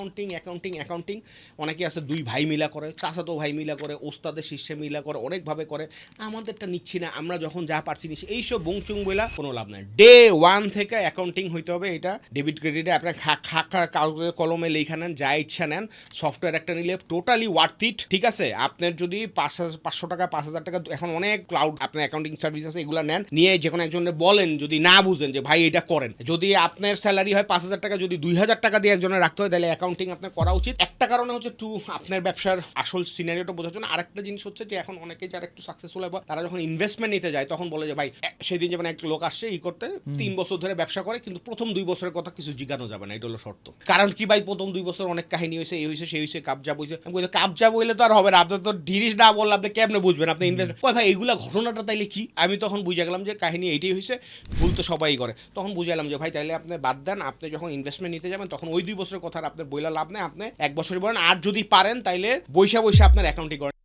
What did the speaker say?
Accounting accounting accounting অনেকে আছে দুই ভাই মিলা করে, চাচাতো ভাই মিলা করে, ওস্তাদের শিষ্যে মিলা করে, অনেকভাবে করে। আমাদেরটা নিচ্ছি না, আমরা যখন যা পারছি নিচ্ছি। এইসব বংচুং বইলা কোনো লাভ নাই। ডে ওয়ান থেকে অ্যাকাউন্টিং হইতে হবে। এটা ডেবিট ক্রেডিটে আপনার কাগজে কলমে লেখা নেন, যা ইচ্ছা নেন। সফটওয়্যার একটা নিলে টোটালি ওয়ার্থ ইট, ঠিক আছে। আপনার যদি 500 টাকা 5,000 টাকা, এখন অনেক ক্লাউড আপনার অ্যাকাউন্টিং সার্ভিস আছে, এগুলো নেন, নিয়ে যে কোনো একজনের বলেন, যদি না বুঝেন যে ভাই এটা করেন, যদি আপনার স্যালারি হয় 5,000 টাকা, যদি 2,000 টাকা দিয়ে একজনের রাখতে হয়, তাহলে অ্যাকাউন্টিং আপনার করা উচিত। একটা কারণে হচ্ছে আপনার ব্যবসার আসল সিনারিওটা বোঝার জন্য। আরেকটা জিনিস হচ্ছে যে এখন অনেকে যারা একটু সাকসেসফুল হয়, তারা যখন ইনভেস্টমেন্ট নিতে যায়, তখন বলে যে ভাই সেদিন যেমন এক লোক আসছে করতে 3 বছর ধরে ব্যবসা করে, কিন্তু প্রথম 2 বছরের কথা কিছু জিজ্ঞানো যাবে না, এটা হলো শর্ত। কারণ কি ভাই, প্রথম 2 বছর অনেক কাহিনী হয়েছে, এই হয়েছে সেই হয়েছে, কাবজাব হয়েছে। আমি বলি কাবজাব হইলে তো আর হবে না, আপনার তো ডিরিস না বললে আপনি কেমনে বুঝবেন আপনি ইনভেস্ট। ওই ভাই এইগুলা ঘটনাটা তাইলে কি? আমি তখন বুঝে গেলাম যে কাহিনী এইটাই হয়েছে, ভুল তো সবাই করে। তখন বুঝালাম যে ভাই তাইলে আপনি বাদ দেন, আপনি যখন ইনভেস্টমেন্ট নিতে যাবেন তখন ওই 2 বছরের কথা আপনার বইলা লাভ নেই, আপনি 1 বছরই বলেন। আর যদি পারেন তাইলে বৈশা আপনার অ্যাকাউন্টিং করেন।